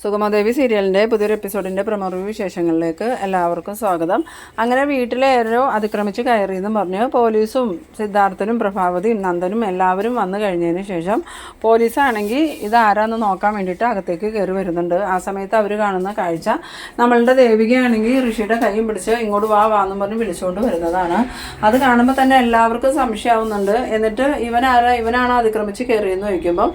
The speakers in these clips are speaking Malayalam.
സുഗമാദേവി സീരിയലിൻ്റെ പുതിയൊരു എപ്പിസോഡിൻ്റെ പ്രമോ റിവ്യൂ വിശേഷങ്ങളിലേക്ക് എല്ലാവർക്കും സ്വാഗതം. അങ്ങനെ വീട്ടിലെ ആരോ അതിക്രമിച്ച് കയറിയെന്നും പറഞ്ഞ് പോലീസും സിദ്ധാർത്ഥനും പ്രഭാവതിയും നന്ദനും എല്ലാവരും വന്നു കഴിഞ്ഞതിന് ശേഷം പോലീസാണെങ്കിൽ ഇതാരാന്ന് നോക്കാൻ വേണ്ടിയിട്ട് അകത്തേക്ക് കയറി വരുന്നുണ്ട്. ആ സമയത്ത് അവർ കാണുന്ന കാഴ്ച നമ്മളുടെ ദേവികയാണെങ്കിൽ ഋഷിയുടെ കൈയും പിടിച്ച് ഇങ്ങോട്ട് വാന്നും പറഞ്ഞ് വിളിച്ചുകൊണ്ട് വരുന്നതാണ്. അത് കാണുമ്പോൾ തന്നെ എല്ലാവർക്കും സംശയമാവുന്നുണ്ട്. എന്നിട്ട് ഇവനാണോ അതിക്രമിച്ച് കയറിയെന്ന് ചോദിക്കുമ്പം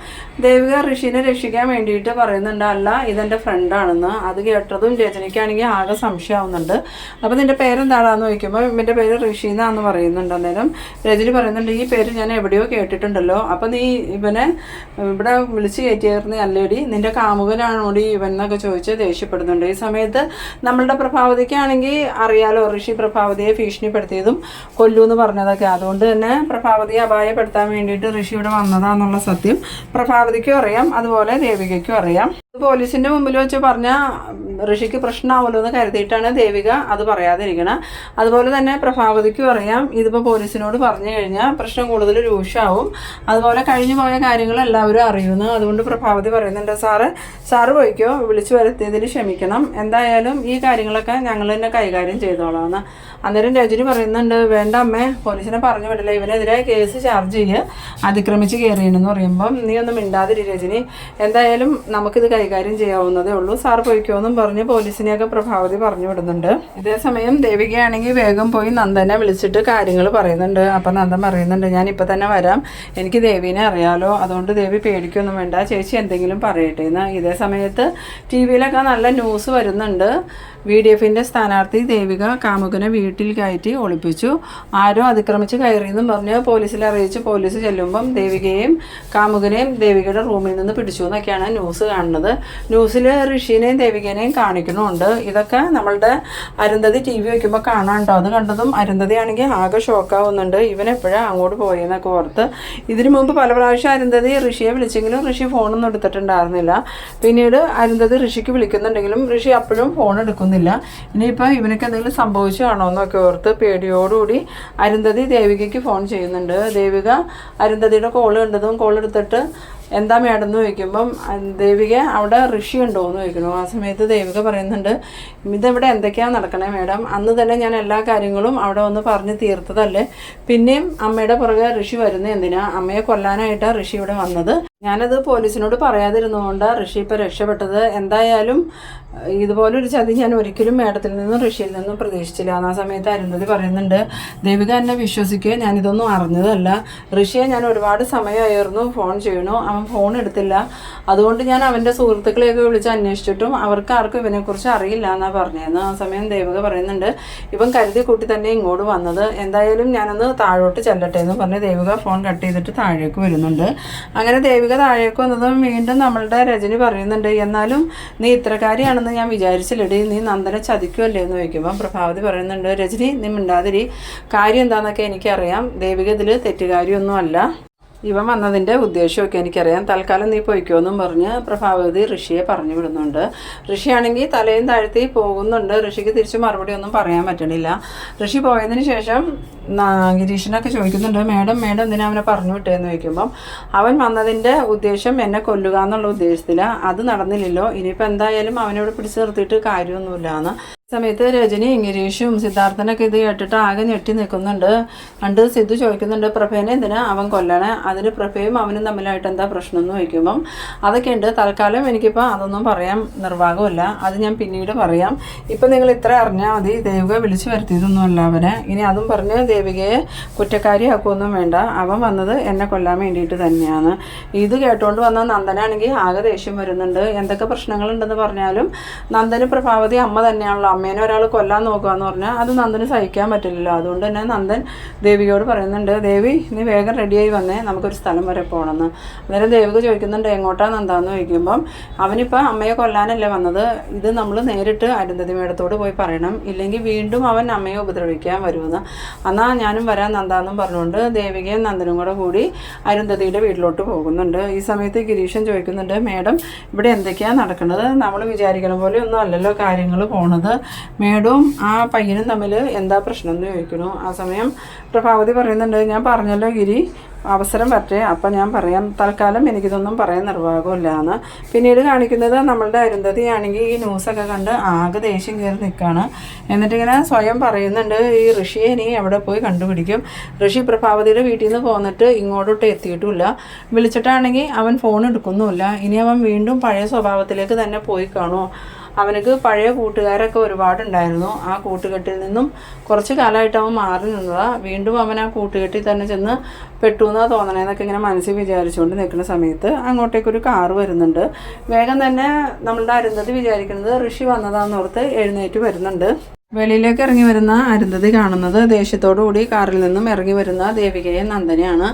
ദേവിക ഋഷിനെ രക്ഷിക്കാൻ വേണ്ടിയിട്ട് പറയുന്നുണ്ട്, അല്ല ഇതെൻ്റെ ഫ്രണ്ടാണെന്ന്. അത് കേട്ടതും രജനിക്കാണെങ്കിൽ ആകെ സംശയമാവുന്നുണ്ട്. അപ്പോൾ നിൻ്റെ പേരെന്താണെന്ന് ചോദിക്കുമ്പോൾ ഇവൻ്റെ പേര് ഋഷി എന്നാന്ന് പറയുന്നുണ്ട്. അന്നേരം രജനി പറയുന്നുണ്ട്, ഈ പേര് ഞാൻ എവിടെയോ കേട്ടിട്ടുണ്ടല്ലോ, അപ്പം നീ ഇവനെ ഇവിടെ വിളിച്ച് കയറ്റിയേർന്ന് അല്ലേടി, നിൻ്റെ കാമുകനാണോടി ഇവൻ എന്നൊക്കെ ചോദിച്ച് ദേഷ്യപ്പെടുന്നുണ്ട്. ഈ സമയത്ത് നമ്മളുടെ പ്രഭാവതിക്കാണെങ്കിൽ അറിയാലോ ഋഷി പ്രഭാവതിയെ ഭീഷണിപ്പെടുത്തിയതും കൊല്ലൂന്ന് പറഞ്ഞതൊക്കെ. അതുകൊണ്ട് തന്നെ പ്രഭാവതിയെ അപായപ്പെടുത്താൻ വേണ്ടിയിട്ട് ഋഷി ഇവിടെ വന്നതാന്നുള്ള സത്യം പ്രഭാവതിക്കും അറിയാം, അതുപോലെ ദേവികയ്ക്കും അറിയാം. പോലീസിൻ്റെ മുമ്പിൽ വെച്ച് പറഞ്ഞാൽ ഋഷിക്ക് പ്രശ്നമാവുമല്ലോ എന്ന് കരുതിയിട്ടാണ് ദേവിക അത് പറയാതിരിക്കണം. അതുപോലെ തന്നെ പ്രഭാവതിക്കും അറിയാം ഇതിപ്പോൾ പോലീസിനോട് പറഞ്ഞു കഴിഞ്ഞാൽ പ്രശ്നം കൂടുതൽ രൂക്ഷമാവും. അതുപോലെ കഴിഞ്ഞു പോയ കാര്യങ്ങൾ എല്ലാവരും അറിയുന്നു. അതുകൊണ്ട് പ്രഭാവതി പറയുന്നുണ്ട്, സാറ് പോയിക്കോ, വിളിച്ചു വരുത്തിയതിൽ ക്ഷമിക്കണം, എന്തായാലും ഈ കാര്യങ്ങളൊക്കെ ഞങ്ങൾ തന്നെ കൈകാര്യം ചെയ്തോളാമെന്ന്. അന്നേരം രജനി പറയുന്നുണ്ട്, വേണ്ട അമ്മേ, പോലീസിനെ പറഞ്ഞു വിടില്ല, ഇവനെതിരെ കേസ് ചാർജ് ചെയ്യുക, അതിക്രമിച്ച് കയറിയെന്ന് പറയുമ്പം നീ ഒന്നും മിണ്ടാതിരി രജനി, എന്തായാലും നമുക്കിത് കൈകാര്യം ചെയ്യാവുന്നതേ ഉള്ളൂ, സാറ് പോയിക്കോന്നും പറഞ്ഞ് പോലീസിനെയൊക്കെ പ്രഭാവതി പറഞ്ഞു വിടുന്നുണ്ട്. ഇതേസമയം ദേവികയാണെങ്കിൽ വേഗം പോയി നന്ദനെ വിളിച്ചിട്ട് കാര്യങ്ങൾ പറയുന്നുണ്ട്. അപ്പം നന്ദൻ പറയുന്നുണ്ട്, ഞാനിപ്പോൾ തന്നെ വരാം, എനിക്ക് ദേവീനെ അറിയാലോ, അതുകൊണ്ട് ദേവി പേടിക്കൊന്നും വേണ്ട, ചേച്ചി എന്തെങ്കിലും പറയട്ടെ എന്ന്. ഇതേ സമയത്ത് ടി വിയിലൊക്കെ നല്ല ന്യൂസ് വരുന്നുണ്ട്. VDF സ്ഥാനാർത്ഥി ദേവിക കാമുകനെ വീട്ടിൽ കയറ്റി ഒളിപ്പിച്ചു, ആരോ അതിക്രമിച്ച് കയറിയെന്നും പറഞ്ഞ് പോലീസിൽ അറിയിച്ച് പോലീസ് ചെല്ലുമ്പം ദേവികയെയും കാമുകനെയും ദേവികയുടെ റൂമിൽ നിന്ന് പിടിച്ചു എന്നൊക്കെയാണ് ന്യൂസ് കാണുന്നത്. ന്യൂസിൽ ഋഷിനെയും ദേവികനെയും കാണിക്കണമുണ്ട്. ഇതൊക്കെ നമ്മളുടെ അരുന്ധതി TV വയ്ക്കുമ്പോൾ കാണാനുണ്ടോ. അത് കണ്ടതും അരുന്ധതിയാണെങ്കിൽ ആകെ ഷോക്കാവുന്നുണ്ട്, ഇവനെപ്പോഴാണ് അങ്ങോട്ട് പോയെന്നൊക്കെ ഓർത്ത്. ഇതിനു മുമ്പ് പല പ്രാവശ്യം അരുന്ധതി ഋഷിയെ വിളിച്ചെങ്കിലും ഋഷി ഫോണൊന്നും എടുത്തിട്ടുണ്ടായിരുന്നില്ല. പിന്നീട് അരുന്ധതി ഋഷിക്ക് വിളിക്കുന്നുണ്ടെങ്കിലും ഋഷി അപ്പോഴും ഫോൺ എടുക്കുന്നു. ഇനിയിപ്പോൾ ഇവനൊക്കെ എന്തെങ്കിലും സംഭവിച്ചു കാണോ എന്നൊക്കെ ഓർത്ത് പേടിയോടുകൂടി അരുന്ധതി ദേവികയ്ക്ക് ഫോൺ ചെയ്യുന്നുണ്ട്. ദേവിക അരുന്ധതിയുടെ കോൾ കണ്ടതും കോൾ എടുത്തിട്ട് എന്താ മേഡം എന്ന് ചോദിക്കുമ്പം ദേവിക അവിടെ ഋഷി ഉണ്ടോ എന്ന് ചോദിക്കുന്നു. ആ സമയത്ത് ദേവിക പറയുന്നുണ്ട്, ഇതെവിടെ എന്തൊക്കെയാണ് നടക്കണേ മേഡം, അന്ന് തന്നെ ഞാൻ എല്ലാ കാര്യങ്ങളും അവിടെ വന്ന് പറഞ്ഞ് തീർത്തതല്ലേ, പിന്നെയും അമ്മയുടെ പുറകെ ഋഷി വരുന്നത് എന്തിനാ, അമ്മയെ കൊല്ലാനായിട്ടാണ് ഋഷി ഇവിടെ വന്നത്, ഞാനത് പോലീസിനോട് പറയാതിരുന്നുകൊണ്ടാണ് ഋഷി ഇപ്പോൾ രക്ഷപ്പെട്ടത്, എന്തായാലും ഇതുപോലൊരു ചതി ഞാൻ ഒരിക്കലും മേഡത്തിൽ നിന്നും ഋഷിയിൽ നിന്നും പ്രതീക്ഷിച്ചില്ല. ആ സമയത്ത് അരുന്ധതി പറയുന്നുണ്ട്, ദേവിക എന്നെ വിശ്വസിക്കുക, ഞാനിതൊന്നും അറിഞ്ഞതല്ല, ഋഷിയെ ഞാൻ ഒരുപാട് സമയമായിരുന്നു ഫോൺ ചെയ്യണു, അവൻ ഫോൺ എടുത്തില്ല, അതുകൊണ്ട് ഞാൻ അവൻ്റെ സുഹൃത്തുക്കളെയൊക്കെ വിളിച്ച് അന്വേഷിച്ചിട്ടും അവർക്ക് ആർക്കും ഇവനെക്കുറിച്ച് അറിയില്ല എന്നാണ് പറഞ്ഞതെന്ന്. ആ സമയം ദേവിക പറയുന്നുണ്ട്, ഇവൻ കരുതി കൂട്ടി തന്നെ ഇങ്ങോട്ട് വന്നത്, എന്തായാലും ഞാനൊന്ന് താഴോട്ട് ചെല്ലട്ടെ എന്ന് പറഞ്ഞ് ദേവിക ഫോൺ കട്ട് ചെയ്തിട്ട് താഴേക്ക് വരുന്നുണ്ട്. അങ്ങനെ ദേവിക താഴേക്ക് വന്നതും വീണ്ടും നമ്മളുടെ രജനി പറയുന്നുണ്ട്, എന്നാലും നീ ഇത്രക്കാരിയാണെന്ന് ഞാൻ വിചാരിച്ചില്ലടി, നീ നന്ദനെ ചതിക്കുമല്ലേ എന്ന് ചോദിക്കുമ്പോൾ പ്രഭാവതി പറയുന്നുണ്ട്, രജനി നീ മിണ്ടാതിരി, കാര്യം എന്താണെന്നൊക്കെ എനിക്കറിയാം, ദേവിക ഇതിൽ തെറ്റുകാരിയൊന്നും അല്ല, ഇവൻ വന്നതിൻ്റെ ഉദ്ദേശമൊക്കെ എനിക്കറിയാം, തൽക്കാലം നീ പൊയ്ക്കോന്നും പറഞ്ഞ് പ്രഭാവതി ഋഷിയെ പറഞ്ഞു വിടുന്നുണ്ട്. ഋഷിയാണെങ്കിൽ തലയും താഴ്ത്തി പോകുന്നുണ്ട്. ഋഷിക്ക് തിരിച്ച് മറുപടി ഒന്നും പറയാൻ പറ്റണില്ല. ഋഷി പോയതിന് ശേഷം ഗിരീഷിനൊക്കെ ചോദിക്കുന്നുണ്ട്, മേഡം എന്തിനാ അവനെ പറഞ്ഞു വിട്ടേന്ന് ചോദിക്കുമ്പം അവൻ വന്നതിൻ്റെ ഉദ്ദേശം എന്നെ കൊല്ലുക എന്നുള്ള ഉദ്ദേശത്തിലാണ്, അത് നടന്നില്ലല്ലോ, ഇനിയിപ്പോൾ എന്തായാലും അവനോട് പിടിച്ച് നിർത്തിയിട്ട് കാര്യമൊന്നുമില്ല എന്ന്. സമയത്ത് രജനിയും ഗിരീഷും സിദ്ധാർത്ഥനൊക്കെ ഇത് കേട്ടിട്ട് ആകെ ഞെട്ടി നിൽക്കുന്നുണ്ട്. പണ്ട് സിദ്ധു ചോദിക്കുന്നുണ്ട്, പ്രഭേനെ എന്തിനാ അവൻ കൊല്ലണേ, അതിന് പ്രഭയും അവനും തമ്മിലായിട്ട് എന്താ പ്രശ്നം എന്ന് ചോദിക്കുമ്പം അതൊക്കെ ഉണ്ട്, തൽക്കാലം എനിക്കിപ്പോൾ അതൊന്നും പറയാൻ നിർവാഹമില്ല, അത് ഞാൻ പിന്നീട് പറയാം, ഇപ്പം നിങ്ങൾ ഇത്ര അറിഞ്ഞാൽ മതി, ദേവിക വിളിച്ചു വരുത്തിയതൊന്നുമല്ല അവനെ, ഇനി അതും പറഞ്ഞ് ദേവികയെ കുറ്റക്കാരിയാക്കുമൊന്നും വേണ്ട, അവൻ വന്നത് എന്നെ കൊല്ലാൻ വേണ്ടിയിട്ട് തന്നെയാണ്. ഇത് കേട്ടുകൊണ്ട് വന്ന നന്ദനാണെങ്കിൽ ആകെ ദേഷ്യം വരുന്നുണ്ട്. എന്തൊക്കെ പ്രശ്നങ്ങളുണ്ടെന്ന് പറഞ്ഞാലും നന്ദന് പ്രഭാവതി അമ്മ തന്നെയാണല്ലോ, അമ്മേനെ ഒരാൾ കൊല്ലാൻ നോക്കുക എന്ന് പറഞ്ഞാൽ അത് നന്ദന് സഹിക്കാൻ പറ്റില്ലല്ലോ. അതുകൊണ്ട് തന്നെ നന്ദൻ ദേവികയോട് പറയുന്നുണ്ട്, ദേവി നീ വേഗം റെഡിയായി വന്നേ, നമുക്കൊരു സ്ഥലം വരെ പോകണമെന്ന്. അന്നേരം ദേവിക ചോദിക്കുന്നുണ്ട്, എങ്ങോട്ടാണ് നന്ദാന്ന് ചോദിക്കുമ്പം അവനിപ്പോൾ അമ്മയെ കൊല്ലാനല്ലേ വന്നത്, ഇത് നമ്മൾ നേരിട്ട് അരുന്ധതി മേഡത്തോട് പോയി പറയണം, ഇല്ലെങ്കിൽ വീണ്ടും അവൻ അമ്മയെ ഉപദ്രവിക്കാൻ വരുമെന്ന്. എന്നാൽ ഞാനും വരാൻ നന്ദാന്നും പറഞ്ഞുകൊണ്ട് ദേവികയും നന്ദനും കൂടി അരുന്ധതിയുടെ വീട്ടിലോട്ട് പോകുന്നുണ്ട്. ഈ സമയത്ത് ഗിരീഷൻ ചോദിക്കുന്നുണ്ട്, മേഡം ഇവിടെ എന്തൊക്കെയാണ് നടക്കുന്നത്, നമ്മൾ വിചാരിക്കണ പോലെ ഒന്നും അല്ലല്ലോ കാര്യങ്ങൾ പോണത്, മേഡവും ആ പയ്യനും തമ്മിൽ എന്താ പ്രശ്നം എന്ന് ചോദിക്കുന്നു. ആ സമയം പ്രഭാവതി പറയുന്നുണ്ട്, ഞാൻ പറഞ്ഞല്ലോ ഗിരി, അവസരം പറ്റേ അപ്പം ഞാൻ പറയാം. തൽക്കാലം എനിക്കിതൊന്നും പറയാൻ നിർവാഹമില്ല എന്ന്. പിന്നീട് കാണിക്കുന്നത് നമ്മളുടെ അരുന്ധതി ആണെങ്കിൽ ഈ ന്യൂസൊക്കെ കണ്ട് ആകെ ദേഷ്യം കയറി നിൽക്കുകയാണ്. എന്നിട്ടിങ്ങനെ സ്വയം പറയുന്നുണ്ട്, ഈ ഋഷിയെ ഇനി എവിടെ പോയി കണ്ടുപിടിക്കും. ഋഷി പ്രഭാവതിയുടെ വീട്ടിൽ നിന്ന് പോന്നിട്ട് ഇങ്ങോട്ടോട്ട് എത്തിയിട്ടുമില്ല. വിളിച്ചിട്ടാണെങ്കിൽ അവൻ ഫോൺ എടുക്കുന്നുമില്ല. ഇനി അവൻ വീണ്ടും പഴയ സ്വഭാവത്തിലേക്ക് തന്നെ പോയി കാണുമോ? അവനക്ക് പഴയ കൂട്ടുകാരൊക്കെ ഒരുപാടുണ്ടായിരുന്നു. ആ കൂട്ടുകെട്ടിൽ നിന്നും കുറച്ച് കാലമായിട്ട് അവൻ മാറി നിന്നതാണ്. വീണ്ടും അവൻ ആ കൂട്ടുകെട്ടിൽ തന്നെ ചെന്ന് പെട്ടു എന്നാണ് തോന്നണേന്നൊക്കെ ഇങ്ങനെ മനസ്സിൽ വിചാരിച്ചുകൊണ്ട് നിൽക്കുന്ന സമയത്ത് അങ്ങോട്ടേക്കൊരു കാറ് വരുന്നുണ്ട്. വേഗം തന്നെ നമ്മളുടെ അരുന്ധതി വിചാരിക്കുന്നത് ഋഷി വന്നതാണെന്നോർത്ത് എഴുന്നേറ്റ് വരുന്നുണ്ട്. വെളിയിലേക്ക് ഇറങ്ങി വരുന്ന അരുന്ധതി കാണുന്നത് ദേഷ്യത്തോടുകൂടി കാറിൽ നിന്നും ഇറങ്ങി വരുന്ന ദേവികയും നന്ദനെയാണ്.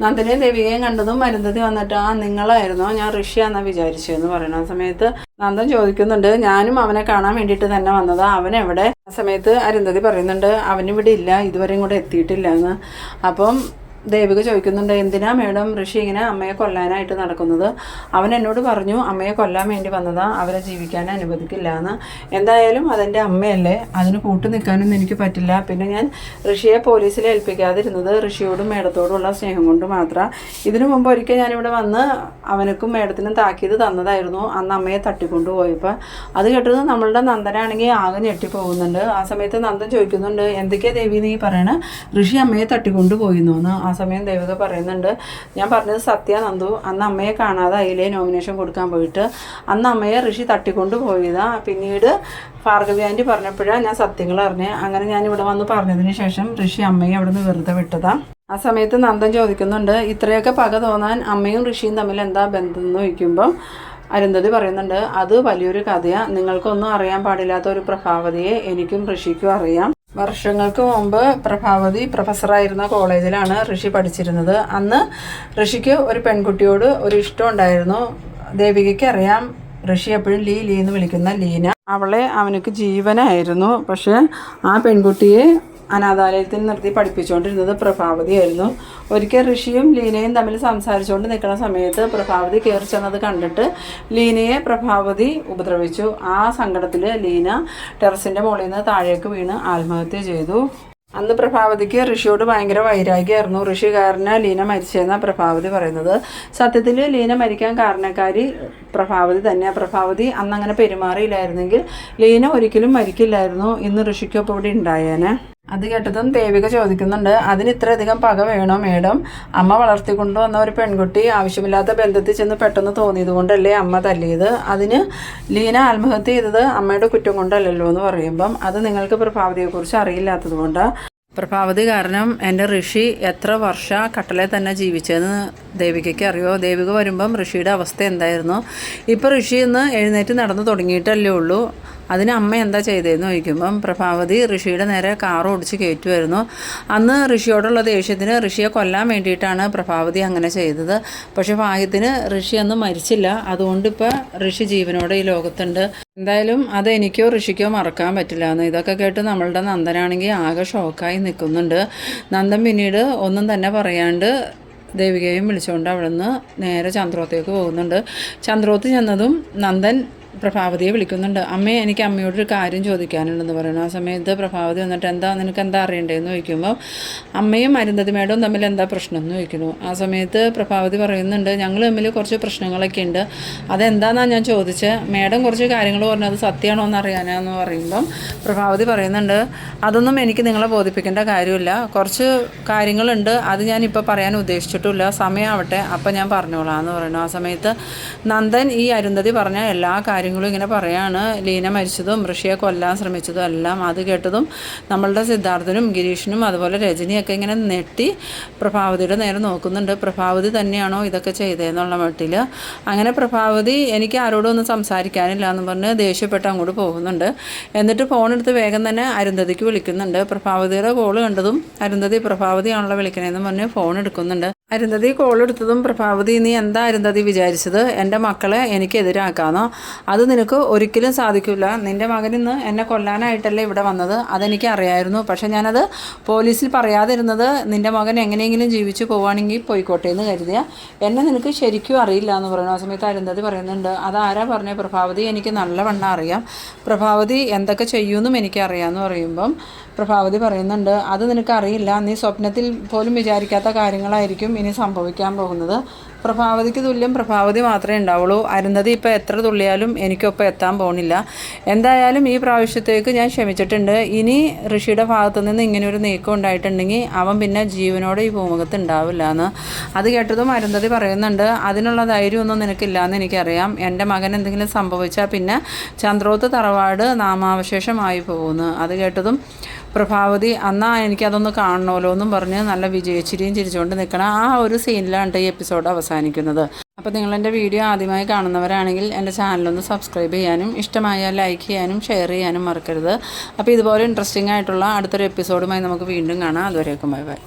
നന്ദനെയും ദേവികയും കണ്ടതും അരുന്ധതി വന്നിട്ട്, നിങ്ങളായിരുന്നോ, ഞാൻ ഋഷിയാണെന്നാണ് വിചാരിച്ചതെന്ന് പറയുന്ന സമയത്ത് നന്ദൻ ചോദിക്കുന്നുണ്ട്, ഞാനും അവനെ കാണാൻ വേണ്ടിയിട്ട് തന്നെ വന്നതാ, അവനെവിടെ? ആ സമയത്ത് അരുന്ധതി പറയുന്നുണ്ട്, അവനിവിടെ ഇല്ല, ഇതുവരെയും കൂടെ എത്തിയിട്ടില്ല എന്ന്. അപ്പം ദേവിക ചോദിക്കുന്നുണ്ട്, എന്തിനാ മേഡം ഋഷി ഇങ്ങനെ അമ്മയെ കൊല്ലാനായിട്ട് നടക്കുന്നത്? അവൻ എന്നോട് പറഞ്ഞു അമ്മയെ കൊല്ലാൻ വേണ്ടി വന്നതാ, അവരെ ജീവിക്കാൻ അനുവദിക്കില്ല എന്ന്. എന്തായാലും അതെൻ്റെ അമ്മയല്ലേ, അതിന് കൂട്ടു നിൽക്കാനൊന്നും എനിക്ക് പറ്റില്ല. പിന്നെ ഞാൻ ഋഷിയെ പോലീസിൽ ഏൽപ്പിക്കാതിരുന്നത് ഋഷിയോടും മേഡത്തോടുമുള്ള സ്നേഹം കൊണ്ട് മാത്രമാണ്. ഇതിനു മുമ്പ് ഒരിക്കൽ ഞാനിവിടെ വന്ന് അവനക്കും മേഡത്തിനും താക്കീത് തന്നതായിരുന്നു, അന്ന് അമ്മയെ തട്ടിക്കൊണ്ടു പോയപ്പോൾ. അത് കേട്ടത് നമ്മളുടെ നന്ദനാണെങ്കിൽ ആകെ ഞെട്ടിപ്പോകുന്നുണ്ട്. ആ സമയത്ത് നന്ദൻ ചോദിക്കുന്നുണ്ട്, എന്തൊക്കെയാണ് ദേവി നീ പറയണ, ഋഷി അമ്മയെ തട്ടിക്കൊണ്ടു പോയിരുന്നു എന്ന്. ആ സമയം ദേവിക പറയുന്നുണ്ട്, ഞാൻ പറഞ്ഞത് സത്യ നന്ദു, അന്ന് അമ്മയെ കാണാതെ അതിലെ നോമിനേഷൻ കൊടുക്കാൻ പോയിട്ട് അന്ന് അമ്മയെ ഋഷി തട്ടിക്കൊണ്ട് പോയതാ. പിന്നീട് ഭാർഗവി ആൻറ്റി പറഞ്ഞപ്പോഴാണ് ഞാൻ സത്യങ്ങൾ അറിഞ്ഞത്. അങ്ങനെ ഞാനിവിടെ വന്ന് പറഞ്ഞതിന് ശേഷം ഋഷി അമ്മയെ അവിടെ നിന്ന് വെറുതെ വിട്ടതാ. ആ സമയത്ത് നന്ദൻ ചോദിക്കുന്നുണ്ട്, ഇത്രയൊക്കെ പക തോന്നാൻ അമ്മയും ഋഷിയും തമ്മിൽ എന്താ ബന്ധം എന്ന് ചോദിക്കുമ്പം അരുന്ധതി പറയുന്നുണ്ട്, അത് വലിയൊരു കഥയാണ്. നിങ്ങൾക്കൊന്നും അറിയാൻ പാടില്ലാത്ത ഒരു പ്രഭാവതിയെ എനിക്കും ഋഷിക്കും അറിയാം. വർഷങ്ങൾക്ക് മുമ്പ് പ്രഭാവതി പ്രൊഫസറായിരുന്ന കോളേജിലാണ് ഋഷി പഠിച്ചിരുന്നത്. അന്ന് ഋഷിക്ക് ഒരു പെൺകുട്ടിയോട് ഒരു ഇഷ്ടം ഉണ്ടായിരുന്നു. ദേവികയ്ക്ക് അറിയാം ഋഷി എപ്പോഴും ലീ എന്ന് വിളിക്കുന്ന ലീന. അവളെ അവനക്ക് ജീവനായിരുന്നു. പക്ഷെ ആ പെൺകുട്ടിയെ അനാഥാലയത്തിൽ നിർത്തി പഠിപ്പിച്ചുകൊണ്ടിരുന്നത് പ്രഭാവതിയായിരുന്നു. ഒരിക്കൽ ഋഷിയും ലീനയും തമ്മിൽ സംസാരിച്ചുകൊണ്ട് നിൽക്കുന്ന സമയത്ത് പ്രഭാവതി കയറി ചെന്നത് കണ്ടിട്ട് ലീനയെ പ്രഭാവതി ഉപദ്രവിച്ചു. ആ സങ്കടത്തിൽ ലീന ടെറസിൻ്റെ മുകളിൽ നിന്ന് താഴേക്ക് വീണ് ആത്മഹത്യ ചെയ്തു. അന്ന് പ്രഭാവതിക്ക് ഋഷിയോട് ഭയങ്കര വൈരാഗ്യമായിരുന്നു. ഋഷി കാരണം ലീന മരിച്ചതെന്നാണ് പ്രഭാവതി പറയുന്നത്. സത്യത്തിൽ ലീന മരിക്കാൻ കാരണക്കാരി പ്രഭാവതി തന്നെയാണ്. പ്രഭാവതി അന്നങ്ങനെ പെരുമാറിയില്ലായിരുന്നെങ്കിൽ ലീന ഒരിക്കലും മരിക്കില്ലായിരുന്നു. ഇന്ന് ഋഷിക്കൊപ്പം ഇവിടെ ഉണ്ടായേനെ. അത് കേട്ടതും ദേവിക ചോദിക്കുന്നുണ്ട്, അതിന് ഇത്രയധികം പക വേണോ മേഡം? അമ്മ വളർത്തിക്കൊണ്ടു വന്ന ഒരു പെൺകുട്ടി ആവശ്യമില്ലാത്ത ബന്ധത്തിൽ ചെന്ന് പെട്ടെന്ന് തോന്നിയത് കൊണ്ടല്ലേ അമ്മ തല്ലിയത്? അതിന് ലീന ആത്മഹത്യ ചെയ്തത് അമ്മയുടെ കുറ്റം കൊണ്ടല്ലല്ലോ എന്ന് പറയുമ്പം അത് നിങ്ങൾക്ക് പ്രഭാവതിയെക്കുറിച്ച് അറിയില്ലാത്തത് കൊണ്ടാണ്. പ്രഭാവതി കാരണം എൻ്റെ ഋഷി എത്ര വർഷം കട്ടലെ തന്നെ ജീവിച്ചതെന്ന് ദേവികയ്ക്ക് അറിയോ? ദേവിക വരുമ്പം ഋഷിയുടെ അവസ്ഥ എന്തായിരുന്നു? ഇപ്പോൾ ഋഷി ഇന്ന് എഴുന്നേറ്റ് നടന്നു തുടങ്ങിയിട്ടല്ലേ ഉള്ളൂ. അതിന് അമ്മ എന്താ ചെയ്തതെന്ന് ചോദിക്കുമ്പം പ്രഭാവതി ഋഷിയുടെ നേരെ കാർ ഓടിച്ച് കയറ്റുമായിരുന്നു. അന്ന് ഋഷിയോടുള്ള ദേഷ്യത്തിന് ഋഷിയെ കൊല്ലാൻ വേണ്ടിയിട്ടാണ് പ്രഭാവതി അങ്ങനെ ചെയ്തത്. പക്ഷെ ഭാഗ്യത്തിന് ഋഷി അന്ന് മരിച്ചില്ല. അതുകൊണ്ട് ഇപ്പോൾ ഋഷി ജീവനോടെ ഈ ലോകത്തുണ്ട്. എന്തായാലും അത് എനിക്കോ ഋഷിക്കോ മറക്കാൻ പറ്റില്ല എന്ന്. ഇതൊക്കെ കേട്ട് നമ്മളുടെ നന്ദനാണെങ്കിൽ ആകെ ഷോക്കായി നിൽക്കുന്നുണ്ട്. നന്ദൻ പിന്നീട് ഒന്നും തന്നെ പറയാണ്ട് ദേവികയും വിളിച്ചുകൊണ്ട് അവിടെ നിന്ന് നേരെ ചന്ദ്രോത്തേക്ക് പോകുന്നുണ്ട്. ചന്ദ്രോത്ത് ചെന്നതും നന്ദൻ പ്രഭാവതിയെ വിളിക്കുന്നുണ്ട്. അമ്മയെ എനിക്ക് അമ്മയോടൊരു കാര്യം ചോദിക്കാനുണ്ടെന്ന് പറയുന്നു. ആ സമയത്ത് പ്രഭാവതി വന്നിട്ട് നിനക്ക് എന്താ അറിയണ്ടേന്ന് ചോദിക്കുമ്പോൾ അമ്മയും അരുന്ധതി മേഡവും തമ്മിൽ എന്താ പ്രശ്നം എന്ന് ചോദിക്കുന്നു. ആ സമയത്ത് പ്രഭാവതി പറയുന്നുണ്ട്, ഞങ്ങൾ തമ്മിൽ കുറച്ച് പ്രശ്നങ്ങളൊക്കെ ഉണ്ട്. അതെന്താണെന്നാണ് ഞാൻ ചോദിച്ചത്. മേഡം കുറച്ച് കാര്യങ്ങൾ പറഞ്ഞു, അത് സത്യമാണോ എന്ന് അറിയാനാന്ന് പറയുമ്പം പ്രഭാവതി പറയുന്നുണ്ട്, അതൊന്നും എനിക്ക് നിങ്ങളെ ബോധിപ്പിക്കേണ്ട കാര്യമില്ല. കുറച്ച് കാര്യങ്ങളുണ്ട്, അത് ഞാനിപ്പോൾ പറയാൻ ഉദ്ദേശിച്ചിട്ടില്ല. സമയമാവട്ടെ അപ്പം ഞാൻ പറഞ്ഞോളാം എന്ന് പറയുന്നു. ആ സമയത്ത് നന്ദൻ ഈ അരുന്ധതി പറഞ്ഞ എല്ലാ കാര്യങ്ങളും ഇങ്ങനെ പറയാണ്. ലീന മരിച്ചതും ഋഷിയെ കൊല്ലാൻ ശ്രമിച്ചതും എല്ലാം. അത് കേട്ടതും നമ്മളുടെ സിദ്ധാർത്ഥനും ഗിരീഷിനും അതുപോലെ രജനിയൊക്കെ ഇങ്ങനെ നെട്ടി പ്രഭാവതിയുടെ നേരെ നോക്കുന്നുണ്ട്. പ്രഭാവതി തന്നെയാണോ ഇതൊക്കെ ചെയ്തതെന്നുള്ള മട്ടിൽ. അങ്ങനെ പ്രഭാവതി എനിക്ക് ആരോടും ഒന്നും സംസാരിക്കാനില്ല എന്ന് പറഞ്ഞ് ദേഷ്യപ്പെട്ട് അങ്ങോട്ട് പോകുന്നുണ്ട്. എന്നിട്ട് ഫോണെടുത്ത് വേഗം തന്നെ അരുന്ധതിക്ക് വിളിക്കുന്നുണ്ട്. പ്രഭാവതിയുടെ കോള് കണ്ടതും അരുന്ധതി പ്രഭാവതിയാണല്ലോ വിളിക്കണേന്ന് പറഞ്ഞ് ഫോൺ എടുക്കുന്നുണ്ട്. അരുന്ധതി കോൾ എടുത്തതും പ്രഭാവതി, നീ എന്താ അരുന്ധതി വിചാരിച്ചത്? എൻ്റെ മക്കളെ എനിക്കെതിരാക്കാന്നോ? അത് നിനക്ക് ഒരിക്കലും സാധിക്കില്ല. നിൻ്റെ മകൻ ഇന്ന് എന്നെ കൊല്ലാനായിട്ടല്ലേ ഇവിടെ വന്നത്. അതെനിക്ക് അറിയായിരുന്നു. പക്ഷേ ഞാനത് പോലീസിൽ പറയാതിരുന്നത് നിൻ്റെ മകൻ എങ്ങനെയെങ്കിലും ജീവിച്ചു പോവുകയാണെങ്കിൽ പോയിക്കോട്ടെ എന്ന് കരുതിയ. എന്നെ നിനക്ക് ശരിക്കും അറിയില്ല എന്ന് പറയുന്നു. ആ സമയത്ത് അരുന്ധതി പറയുന്നുണ്ട്, അതാരാ പറഞ്ഞ പ്രഭാവതി? എനിക്ക് നല്ലവണ്ണം അറിയാം. പ്രഭാവതി എന്തൊക്കെ ചെയ്യുമെന്നും എനിക്കറിയാമെന്ന് പറയുമ്പം പ്രഭാവതി പറയുന്നുണ്ട്, അത് നിനക്കറിയില്ല. നീ സ്വപ്നത്തിൽ പോലും വിചാരിക്കാത്ത കാര്യങ്ങളായിരിക്കും ഇനി സംഭവിക്കാൻ പോകുന്നത്. പ്രഭാവതിക്ക് തുല്യം പ്രഭാവതി മാത്രമേ ഉണ്ടാവുള്ളൂ. അരുന്ധതി ഇപ്പോൾ എത്ര തുള്ളിയാലും എനിക്കൊപ്പം എത്താൻ പോകുന്നില്ല. എന്തായാലും ഈ പ്രാവശ്യത്തേക്ക് ഞാൻ ക്ഷമിച്ചിട്ടുണ്ട്. ഇനി ഋഷിയുടെ ഭാഗത്തു നിന്ന് ഇങ്ങനെയൊരു നീക്കം ഉണ്ടായിട്ടുണ്ടെങ്കിൽ അവൻ പിന്നെ ജീവനോടെ ഈ ഭൂമുഖത്ത് ഉണ്ടാവില്ല എന്ന്. അത് കേട്ടതും അരുന്ധതി പറയുന്നുണ്ട്, അതിനുള്ള ധൈര്യമൊന്നും നിനക്കില്ലയെന്ന് എനിക്കറിയാം. എൻ്റെ മകൻ എന്തെങ്കിലും സംഭവിച്ചാൽ പിന്നെ ചന്ദ്രോത്ത് തറവാട് നാമാവശേഷമായി പോകുന്നു. അത് കേട്ടതും പ്രഭാവതി എന്നാ എനിക്കതൊന്ന് കാണണമല്ലോ എന്നും പറഞ്ഞ് നല്ല വിജയച്ചിരിയും ചിരിച്ചുകൊണ്ട് നിൽക്കണം. ആ ഒരു സീനിലാണ് ഈ എപ്പിസോഡ് അവസാനിക്കുന്നത്. അപ്പോൾ നിങ്ങളെൻ്റെ വീഡിയോ ആദ്യമായി കാണുന്നവരാണെങ്കിൽ എൻ്റെ ചാനലൊന്ന് സബ്സ്ക്രൈബ് ചെയ്യാനും ഇഷ്ടമായാൽ ലൈക്ക് ചെയ്യാനും ഷെയർ ചെയ്യാനും മറക്കരുത്. അപ്പോൾ ഇതുപോലെ ഇൻട്രസ്റ്റിംഗ് ആയിട്ടുള്ള അടുത്തൊരു എപ്പിസോഡുമായി നമുക്ക് വീണ്ടും കാണാം. അതുവരേക്കും ബൈ ബൈ.